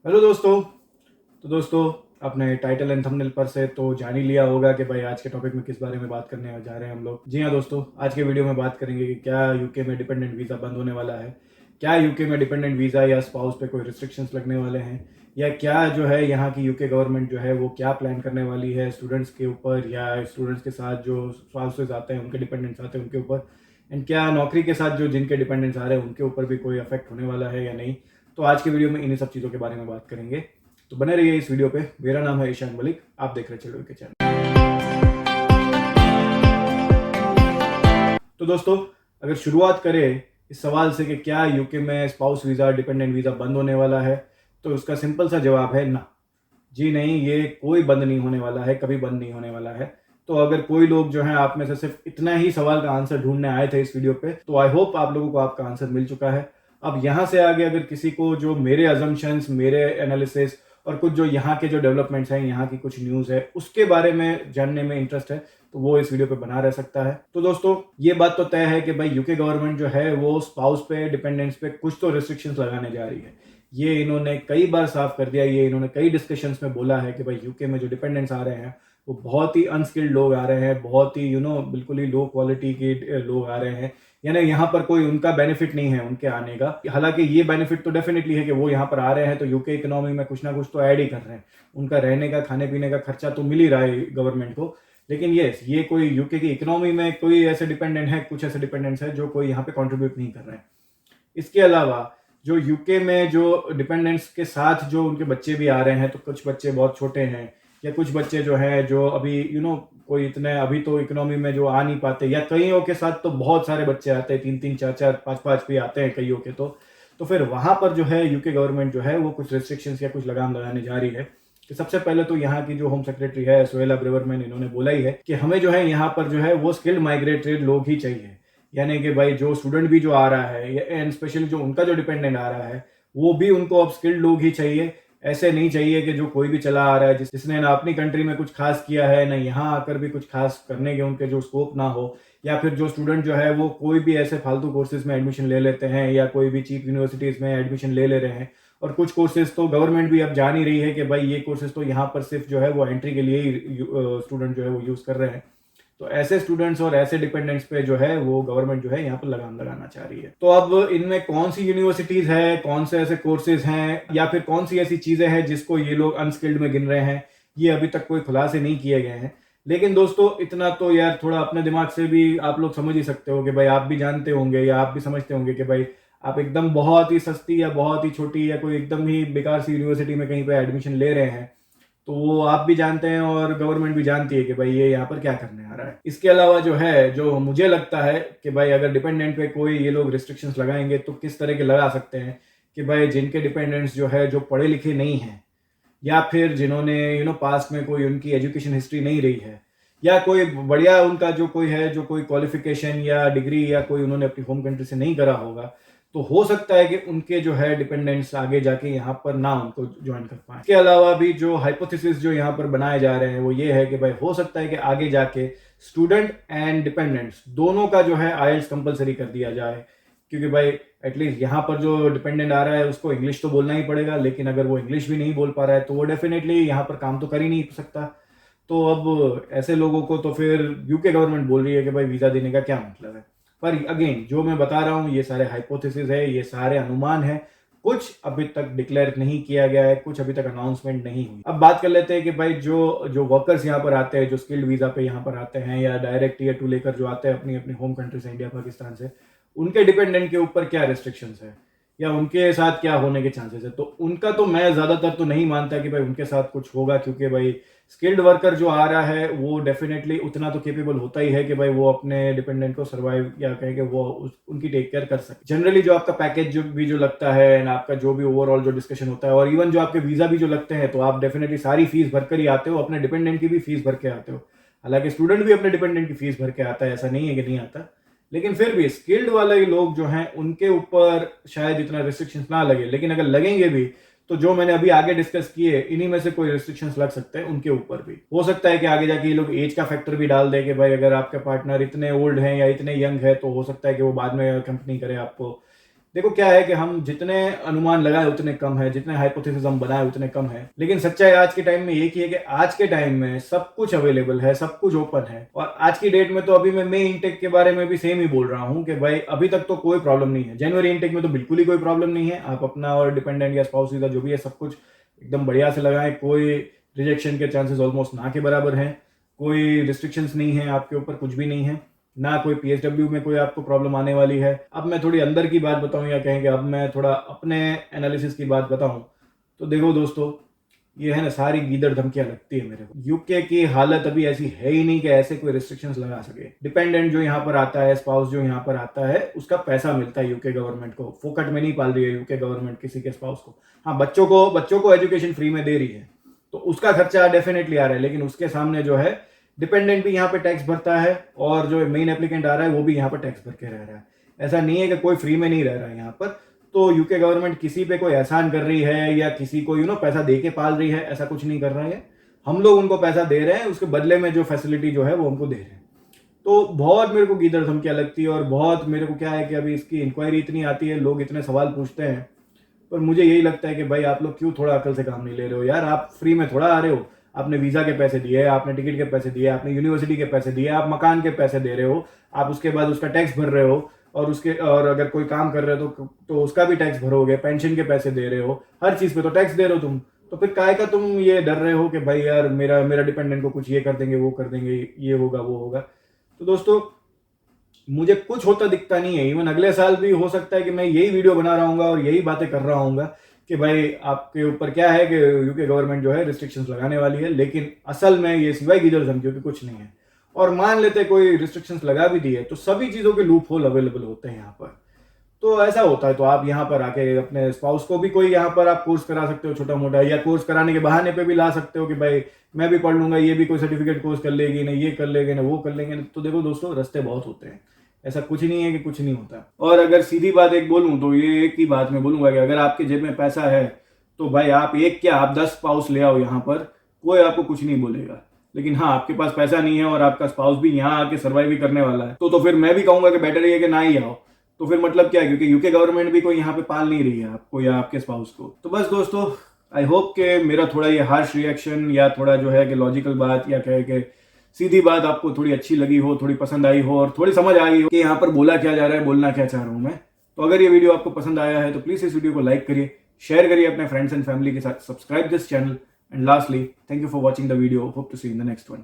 Hello दोस्तों। तो दोस्तों, अपने टाइटल एंड थंबनेल पर से तो जान ही लिया होगा कि भाई आज के टॉपिक में किस बारे में बात करने जा रहे हैं हम लोग। जी हाँ दोस्तों, आज के वीडियो में बात करेंगे कि क्या यूके में डिपेंडेंट वीज़ा बंद होने वाला है, क्या यूके में डिपेंडेंट वीज़ा या स्पाउस पे कोई रिस्ट्रिक्शंस लगने वाले हैं, या क्या जो है यहाँ की यूके गवर्नमेंट जो है वो क्या प्लान करने वाली है स्टूडेंट्स के ऊपर या स्टूडेंट्स के साथ जो स्पाउसेस आते हैं, उनके डिपेंडेंट्स आते हैं उनके ऊपर, एंड क्या नौकरी के साथ जो जिनके डिपेंडेंट्स आ रहे हैं उनके ऊपर भी कोई अफेक्ट होने वाला है या नहीं। तो आज के वीडियो में इन्हीं सब चीज़ों के बारे में बात करेंगे। तो बने रहिए इस वीडियो पे। मेरा नाम है ईशान मलिक, आप देख रहे हैं चिड़वे के चैनल। तो दोस्तों, अगर शुरुआत करें इस सवाल से कि क्या यूके में स्पाउस वीज़ा डिपेंडेंट वीज़ा बंद होने वाला है, तो उसका सिंपल सा जवाब है ना। जी नहीं, ये कोई बंद नहीं होने वाला है, कभी बंद नहीं होने वाला है। तो अगर कोई लोग जो है आप में से सिर्फ इतना ही सवाल का आंसर ढूंढने आए थे इस वीडियो पे, तो आई होप आप लोगों को आपका आंसर मिल चुका है। अब यहाँ से आगे अगर किसी को जो मेरे अजम्पशंस, मेरे एनालिसिस और कुछ जो यहाँ के जो डेवलपमेंट्स हैं, यहाँ की कुछ न्यूज़ है, उसके बारे में जानने में इंटरेस्ट है, तो वो इस वीडियो पे बना रह सकता है। तो दोस्तों, ये बात तो तय है कि भाई यूके गवर्नमेंट जो है वो स्पाउस पे, डिपेंडेंट्स पे कुछ तो रिस्ट्रिक्शंस लगाने जा रही है। ये इन्होंने कई बार साफ कर दिया, ये इन्होंने कई डिस्कशंस में बोला है कि भाई यूके में जो डिपेंडेंट्स आ रहे हैं वो बहुत ही अनस्किल्ड लोग आ रहे हैं, बहुत ही बिल्कुल ही लो क्वालिटी के लोग आ रहे हैं। यानी यहाँ पर कोई उनका बेनिफिट नहीं है उनके आने का। हालांकि ये बेनिफिट तो डेफिनेटली है कि वो यहाँ पर आ रहे हैं तो यूके इकोनॉमी में कुछ ना कुछ तो ऐड ही कर रहे हैं। उनका रहने का, खाने पीने का खर्चा तो मिल ही रहा है गवर्नमेंट को। लेकिन ये कोई यूके की इकोनॉमी में कोई ऐसे डिपेंडेंट है, कुछ ऐसे डिपेंडेंट्स है जो कोई यहाँ पे कॉन्ट्रीब्यूट नहीं कर रहे हैं। इसके अलावा जो यूके में जो डिपेंडेंट्स के साथ जो उनके बच्चे भी आ रहे हैं, तो कुछ बच्चे बहुत छोटे हैं, या कुछ बच्चे जो हैं जो अभी कोई इतने अभी तो इकोनॉमी में जो आ नहीं पाते, या कईयों के साथ तो बहुत सारे बच्चे आते हैं, 3-3, 4-4, 5-5 भी आते हैं कईयों के। तो फिर वहां पर जो है यूके गवर्नमेंट जो है वो कुछ रिस्ट्रिक्शंस या कुछ लगाम लगाने जा रही है। कि सबसे पहले तो यहाँ की जो होम सेक्रेटरी है सुहेला ब्रेवरमैन, इन्होंने बोला ही है कि हमें जो है यहाँ पर जो है वो स्किल्ड माइग्रेटेड लोग ही चाहिए। यानी कि भाई जो स्टूडेंट भी जो आ रहा है, एंड स्पेशली जो उनका जो डिपेंडेंट आ रहा है, वो भी उनको अब स्किल्ड लोग ही चाहिए। ऐसे नहीं चाहिए कि जो कोई भी चला आ रहा है, जिसने ना अपनी कंट्री में कुछ खास किया है, ना यहाँ आकर भी कुछ खास करने के उनके जो स्कोप ना हो, या फिर जो स्टूडेंट जो है वो कोई भी ऐसे फालतू कोर्सेज में एडमिशन ले लेते हैं, या कोई भी चीप यूनिवर्सिटीज में एडमिशन ले रहे हैं। और कुछ कोर्सेज तो गवर्नमेंट भी अब जान ही रही है कि भाई ये कोर्सेज तो यहाँ पर सिर्फ जो है वो एंट्री के लिए ही स्टूडेंट जो है वो यूज कर रहे हैं। तो ऐसे स्टूडेंट्स और ऐसे डिपेंडेंट्स पे जो है वो गवर्नमेंट जो है यहाँ पर लगाम लगाना चाह रही है। तो अब इनमें कौन सी यूनिवर्सिटीज है, कौन से ऐसे कोर्सेज हैं, या फिर कौन सी ऐसी चीजें हैं जिसको ये लोग अनस्किल्ड में गिन रहे हैं, ये अभी तक कोई खुलासे नहीं किए गए हैं। लेकिन दोस्तों, इतना तो यार थोड़ा अपने दिमाग से भी आप लोग समझ ही सकते हो कि भाई आप भी जानते होंगे या आप भी समझते होंगे कि भाई आप एकदम बहुत ही सस्ती या बहुत ही छोटी या कोई एकदम ही बेकार सी यूनिवर्सिटी में कहीं पे एडमिशन ले रहे हैं, तो वो आप भी जानते हैं और गवर्नमेंट भी जानती है कि भाई ये यहाँ पर क्या करने आ रहा है। इसके अलावा जो है, जो मुझे लगता है कि भाई अगर डिपेंडेंट पे कोई ये लोग रिस्ट्रिक्शंस लगाएंगे तो किस तरह के लगा सकते हैं कि भाई जिनके डिपेंडेंट्स जो है जो पढ़े लिखे नहीं हैं, या फिर जिन्होंने पास्ट में कोई उनकी एजुकेशन हिस्ट्री नहीं रही है, या कोई बढ़िया उनका जो कोई है, जो कोई क्वालिफिकेशन या डिग्री या कोई उन्होंने अपनी होम कंट्री से नहीं करा होगा, तो हो सकता है कि उनके जो है डिपेंडेंट्स आगे जाके यहाँ पर ना उनको ज्वाइन कर पाए। इसके अलावा भी जो हाइपोथेसिस जो यहाँ पर बनाए जा रहे हैं वो ये है कि भाई हो सकता है कि आगे जाके स्टूडेंट एंड डिपेंडेंट्स दोनों का जो है आइल्स कंपलसरी कर दिया जाए। क्योंकि भाई एटलीस्ट यहाँ पर जो डिपेंडेंट आ रहा है उसको इंग्लिश तो बोलना ही पड़ेगा, लेकिन अगर वो इंग्लिश भी नहीं बोल पा रहा है तो वो डेफिनेटली यहाँ पर काम तो कर ही नहीं सकता। तो अब ऐसे लोगों को तो फिर यूके गवर्नमेंट बोल रही है कि भाई वीज़ा देने का क्या मतलब है। पर अगेन जो मैं बता रहा हूँ ये सारे हाइपोथेसिस है, ये सारे अनुमान है, कुछ अभी तक डिक्लेयर नहीं किया गया है, कुछ अभी तक अनाउंसमेंट नहीं हुई। अब बात कर लेते हैं कि भाई जो जो वर्कर्स यहाँ पर आते हैं, जो स्किल्ड वीजा पे यहाँ पर आते हैं, या डायरेक्ट टीयर 2 लेकर जो आते हैं अपनी अपनी होम कंट्री से, इंडिया पाकिस्तान से, उनके डिपेंडेंट के ऊपर क्या रिस्ट्रिक्शंस है या उनके साथ क्या होने के चांसेस है। तो उनका तो मैं ज्यादातर तो नहीं मानता कि भाई उनके साथ कुछ होगा, क्योंकि भाई स्किल्ड वर्कर जो आ रहा है वो डेफिनेटली उतना तो केपेबल होता ही है कि भाई वो अपने डिपेंडेंट को सर्वाइव या कहें कि वो उनकी टेक केयर कर सके। जनरली जो आपका पैकेज जो लगता है एंड आपका जो भी ओवरऑल जो डिस्कशन होता है, और इवन जो आपके वीजा भी जो लगते हैं, तो आप डेफिनेटली सारी फीस भरकर ही आते हो, अपने डिपेंडेंट की भी फीस भर के आते हो। हालांकि स्टूडेंट भी अपने डिपेंडेंट की फीस भर के आता है, ऐसा नहीं है कि नहीं आता, लेकिन फिर भी स्किल्ड वाले लोग जो हैं उनके ऊपर शायद इतना रिस्ट्रिक्शंस ना लगे। लेकिन अगर लगेंगे भी तो जो मैंने अभी आगे डिस्कस किए इन्हीं में से कोई रिस्ट्रिक्शंस लग सकते हैं उनके ऊपर भी। हो सकता है कि आगे जाके ये लोग एज का फैक्टर भी डाल दे कि भाई अगर आपके पार्टनर इतने ओल्ड हैं या इतने यंग है तो हो सकता है कि वो बाद में कंपनी करे आपको, देखो क्या है कि हम जितने अनुमान लगाए उतने कम है, जितने हाइपोथेसिस हम बनाए उतने कम है, लेकिन सच्चाई आज के टाइम में एक ही है कि आज के टाइम में सब कुछ अवेलेबल है, सब कुछ ओपन है। और आज की डेट में तो अभी मैं मई इनटेक के बारे में भी सेम ही बोल रहा हूँ कि भाई अभी तक तो कोई प्रॉब्लम नहीं है। जनवरी इनटेक में तो बिल्कुल ही कोई प्रॉब्लम नहीं है। आप अपना और डिपेंडेंट या स्पाउस वीजा जो भी है सब कुछ एकदम बढ़िया से लगाएं। कोई रिजेक्शन के चांसेस ऑलमोस्ट ना के बराबर हैं। कोई रिस्ट्रिक्शंस नहीं है आपके ऊपर, कुछ भी नहीं है, ना कोई पीएचडब्ल्यू में कोई आपको प्रॉब्लम आने वाली है। अब मैं थोड़ी अंदर की बात बताऊं या कहेंगे अब मैं थोड़ा अपने एनालिसिस की बात बताऊं, तो देखो दोस्तों, ये है ना सारी गीदड़ धमकियां लगती है मेरे को। यूके की हालत अभी ऐसी है ही नहीं कि ऐसे कोई रिस्ट्रिक्शंस लगा सके। डिपेंडेंट जो यहाँ पर आता है, स्पाउस जो यहाँ पर आता है, उसका पैसा मिलता है यूके गवर्नमेंट को। फोकट में नहीं पाल रही है यूके गवर्नमेंट किसी के स्पाउस को। हाँ, बच्चों को एजुकेशन फ्री में दे रही है, तो उसका खर्चा डेफिनेटली आ रहा है, लेकिन उसके सामने जो है डिपेंडेंट भी यहाँ पे टैक्स भरता है और जो मेन एप्लीकेंट आ रहा है वो भी यहाँ पर टैक्स भर के रह रहा है। ऐसा नहीं है कि कोई फ्री में नहीं रह रहा है यहाँ पर। तो यूके गवर्नमेंट किसी पे कोई एहसान कर रही है या किसी को पैसा दे के पाल रही है, ऐसा कुछ नहीं कर रहा है। हम लोग उनको पैसा दे रहे हैं, उसके बदले में जो फैसिलिटी जो है वो हमको दे रहे हैं। तो बहुत मेरे को गीदड़ धमकियां लगती है और बहुत मेरे को क्या है कि अभी इसकी इंक्वायरी इतनी आती है, लोग इतने सवाल पूछते हैं, पर मुझे यही लगता है कि भाई आप लोग क्यों थोड़ा अकल से काम नहीं ले रहे हो यार। आप फ्री में थोड़ा आ रहे हो। आपने वीजा के पैसे दिए, आपने टिकट के पैसे दिए, आपने यूनिवर्सिटी के पैसे दिए, आप मकान के पैसे दे रहे हो, आप उसके बाद उसका टैक्स भर रहे हो और अगर कोई काम कर रहे हो तो उसका भी टैक्स भरोगे, पेंशन के पैसे दे रहे हो, हर चीज पे तो टैक्स दे रहे हो तुम। तो फिर काय का तुम ये डर रहे हो कि भाई यार मेरा डिपेंडेंट को कुछ ये कर देंगे, वो कर देंगे, ये होगा वो होगा। तो दोस्तों, मुझे कुछ होता दिखता नहीं है। इवन अगले साल भी हो सकता है कि मैं यही वीडियो बना रहा हूँ और यही बातें कर रहा हूँ कि भाई आपके ऊपर क्या है कि यूके गवर्नमेंट जो है रिस्ट्रिक्शंस लगाने वाली है, लेकिन असल में ये सिवाय गिदड़ धमकियों के कुछ नहीं है। और मान लेते कोई रिस्ट्रिक्शंस लगा भी दी है तो सभी चीज़ों के लूप होल अवेलेबल होते हैं यहाँ पर। तो ऐसा होता है तो आप यहाँ पर आके अपने स्पाउस को भी कोई यहाँ पर आप कोर्स करा सकते हो छोटा मोटा, या कोर्स कराने के बहाने पे भी ला सकते हो कि भाई मैं भी पढ़ लूंगा, ये भी कोई सर्टिफिकेट कोर्स कर लेगी ना, ये कर लेंगे ना, वो कर लेंगे। तो देखो दोस्तों, रास्ते बहुत होते हैं, ऐसा कुछ नहीं है कि कुछ नहीं होता। और अगर सीधी बात एक बोलूं तो ये एक ही बात मैं बोलूंगा कि अगर आपके जेब में पैसा है तो भाई आप एक क्या आप 10 स्पाउस ले आओ यहाँ पर, कोई आपको कुछ नहीं बोलेगा। लेकिन हाँ, आपके पास पैसा नहीं है और आपका स्पाउस भी यहाँ आके सर्वाइव भी करने वाला है तो फिर मैं भी कहूंगा कि बेटर ये है कि ना ही आओ। तो फिर मतलब क्या है, क्योंकि यूके गवर्नमेंट भी कोई यहाँ पे पाल नहीं रही है आपको या आपके स्पाउस को। तो बस दोस्तों, आई होप कि मेरा थोड़ा ये हार्श रिएक्शन या थोड़ा जो है कि लॉजिकल बात या कहे कि सीधी बात आपको थोड़ी अच्छी लगी हो, थोड़ी पसंद आई हो और थोड़ी समझ आई हो कि यहाँ पर बोला क्या जा रहा है, बोलना क्या चाह रहा हूँ मैं। तो अगर ये वीडियो आपको पसंद आया है तो प्लीज इस वीडियो को लाइक करिए, शेयर करिए अपने फ्रेंड्स एंड फैमिली के साथ, subscribe this channel, and lastly thank you for watching the video. Hope to see in the next one.